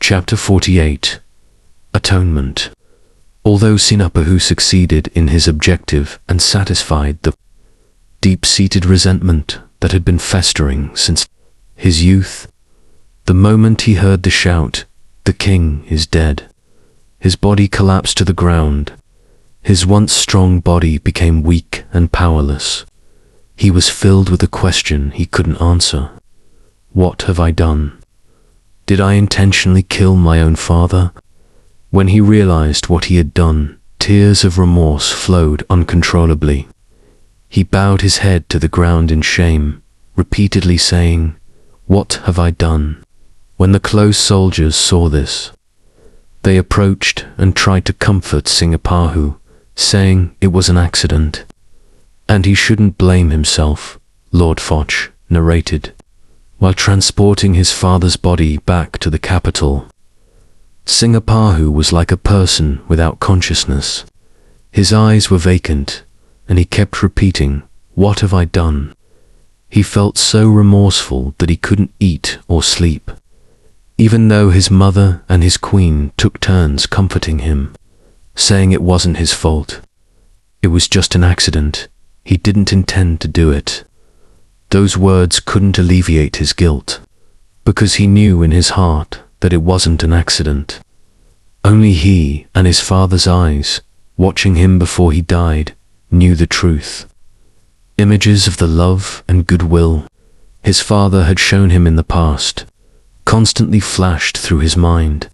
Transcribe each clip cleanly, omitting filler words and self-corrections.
Chapter 48. Atonement. Although Sinapahu succeeded in his objective and satisfied the deep-seated resentment that had been festering since his youth, the moment he heard the shout, "The king is dead," his body collapsed to the ground. His once strong body became weak and powerless. He was filled with a question he couldn't answer. What have I done? Did I intentionally kill my own father? When he realized what he had done, tears of remorse flowed uncontrollably. He bowed his head to the ground in shame, repeatedly saying, "What have I done?" When the close soldiers saw this, they approached and tried to comfort Sinapahu, saying it was an accident, and he shouldn't blame himself, Lord Foch narrated, while transporting his father's body back to the capital. Sinapahu was like a person without consciousness. His eyes were vacant, and he kept repeating, "What have I done?" He felt so remorseful that he couldn't eat or sleep, even though his mother and his queen took turns comforting him, saying it wasn't his fault. It was just an accident. He didn't intend to do it. Those words couldn't alleviate his guilt, because he knew in his heart that it wasn't an accident. Only he and his father's eyes, watching him before he died, knew the truth. Images of the love and goodwill his father had shown him in the past constantly flashed through his mind.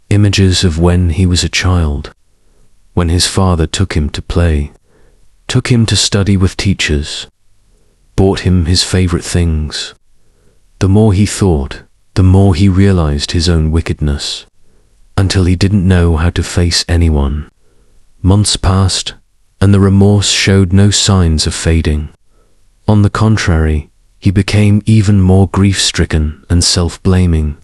Images of when he was a child, when his father took him to play, took him to study with teachers, bought him his favorite things. The more he thought, the more he realized his own wickedness, until he didn't know how to face anyone. Months passed, and the remorse showed no signs of fading. On the contrary, he became even more grief-stricken and self-blaming,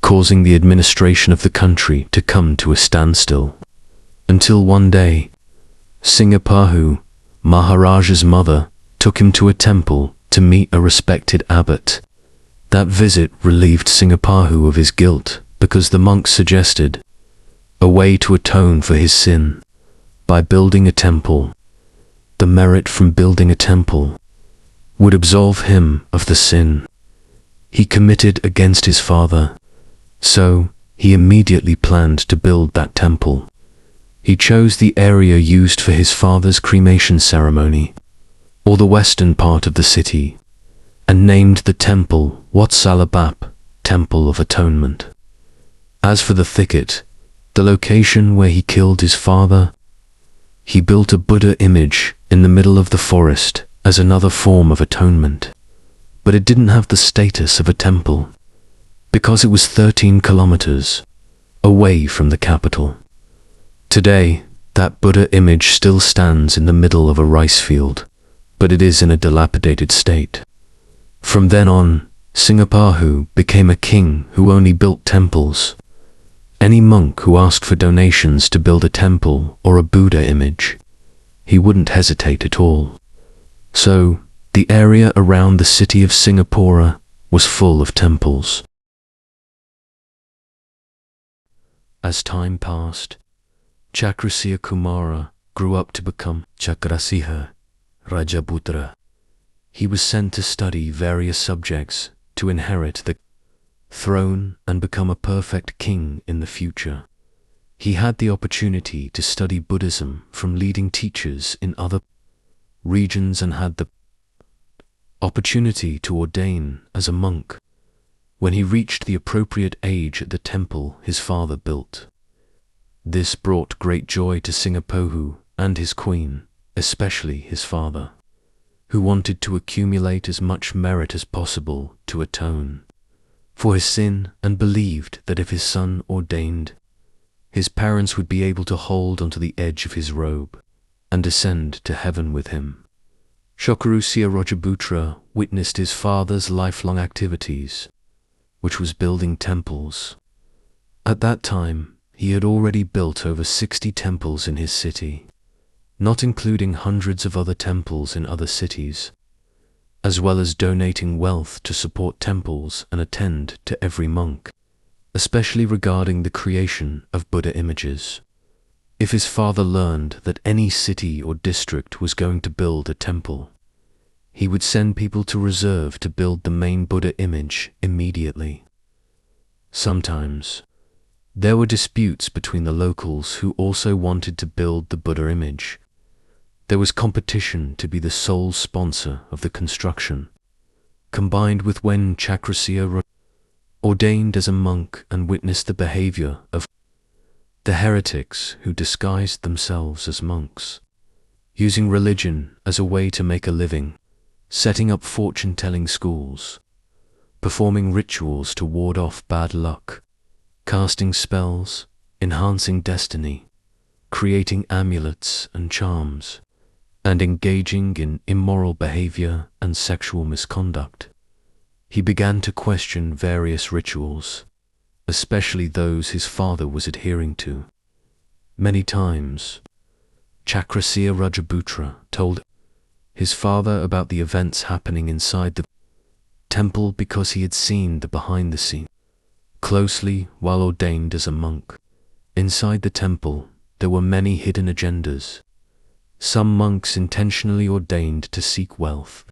causing the administration of the country to come to a standstill. Until one day, Sinapahu, Maharaja's mother, took him to a temple to meet a respected abbot. That visit relieved Sinapahu of his guilt because the monk suggested a way to atone for his sin by building a temple. The merit from building a temple would absolve him of the sin he committed against his father, so he immediately planned to build that temple. He chose the area used for his father's cremation ceremony, or the western part of the city, and named the temple Wat Salabap, Temple of Atonement. As for the thicket, the location where he killed his father, he built a Buddha image in the middle of the forest as another form of atonement. But it didn't have the status of a temple, because it was 13 kilometers away from the capital. Today, that Buddha image still stands in the middle of a rice field, but it is in a dilapidated state. From then on, Sinapahu became a king who only built temples. Any monk who asked for donations to build a temple or a Buddha image, he wouldn't hesitate at all. So, the area around the city of Singapore was full of temples. As time passed, Chakrasiya Kumara grew up to become Chakrasiha Rajaputra. He was sent to study various subjects to inherit the throne and become a perfect king in the future. He had the opportunity to study Buddhism from leading teachers in other regions and had the opportunity to ordain as a monk when he reached the appropriate age at the temple his father built. This brought great joy to Sinapahu and his queen, especially his father, who wanted to accumulate as much merit as possible to atone for his sin and believed that if his son ordained, his parents would be able to hold onto the edge of his robe and descend to heaven with him. Chakrasiya Rajaputra witnessed his father's lifelong activities, which was building temples. At that time, he had already built over 60 temples in his city, not including hundreds of other temples in other cities, as well as donating wealth to support temples and attend to every monk especially regarding the creation of Buddha images. If his father learned that any city or district was going to build a temple, he would send people to reserve to build the main Buddha image immediately. Sometimes, there were disputes between the locals who also wanted to build the Buddha image. There was competition to be the sole sponsor of the construction, combined with when Chakrasya ordained as a monk and witnessed the behavior of the heretics who disguised themselves as monks, using religion as a way to make a living, setting up fortune-telling schools, performing rituals to ward off bad luck, casting spells, enhancing destiny, creating amulets and charms, and engaging in immoral behavior and sexual misconduct. He began to question various rituals, especially those his father was adhering to. Many times, Chakrasya Rajaputra told his father about the events happening inside the temple because he had seen the behind-the-scenes closely while ordained as a monk. Inside the temple, there were many hidden agendas. Some monks intentionally ordained to seek wealth.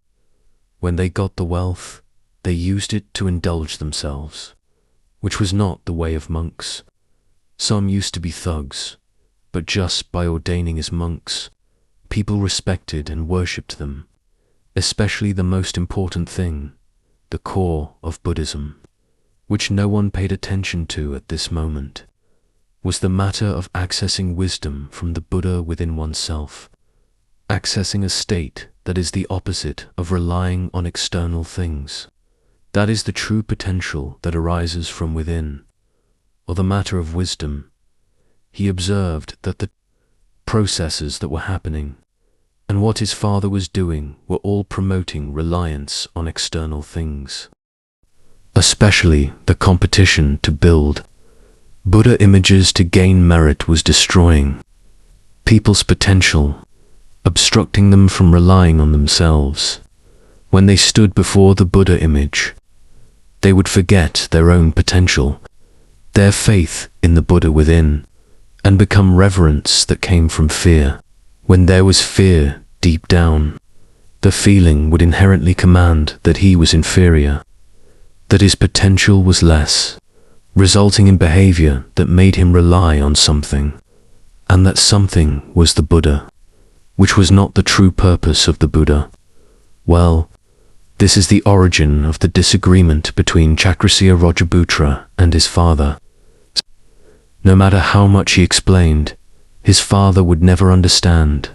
When they got the wealth, they used it to indulge themselves, which was not the way of monks. Some used to be thugs, but just by ordaining as monks, people respected and worshipped them, especially the most important thing, the core of Buddhism, which no one paid attention to at this moment, was the matter of accessing wisdom from the Buddha within oneself, accessing a state that is the opposite of relying on external things. That is the true potential that arises from within, or the matter of wisdom. He observed that the processes that were happening and what his father was doing were all promoting reliance on external things. Especially the competition to build Buddha images to gain merit was destroying people's potential, obstructing them from relying on themselves. When they stood before the Buddha image, they would forget their own potential, their faith in the Buddha within, and become reverence that came from fear. When there was fear deep down, the feeling would inherently command that he was inferior, that his potential was less, resulting in behavior that made him rely on something, and that something was the Buddha, which was not the true purpose of the Buddha. Well, this is the origin of the disagreement between Chakrasya Rajaputra and his father. No matter how much he explained, his father would never understand.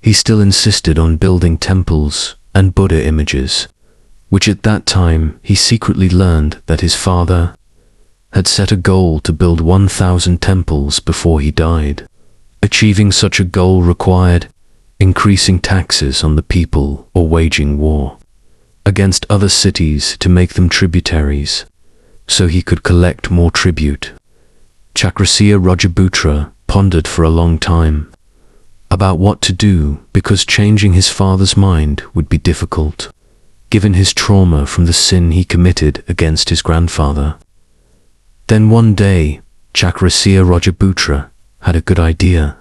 He still insisted on building temples and Buddha images, which at that time he secretly learned that his father had set a goal to build 1,000 temples before he died. Achieving such a goal required increasing taxes on the people or waging war against other cities to make them tributaries, so he could collect more tribute. Chakrasya Rajaputra pondered for a long time about what to do because changing his father's mind would be difficult, given his trauma from the sin he committed against his grandfather. Then one day, Chakrasya Rajaputra had a good idea.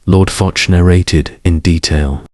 Lord Foch narrated in detail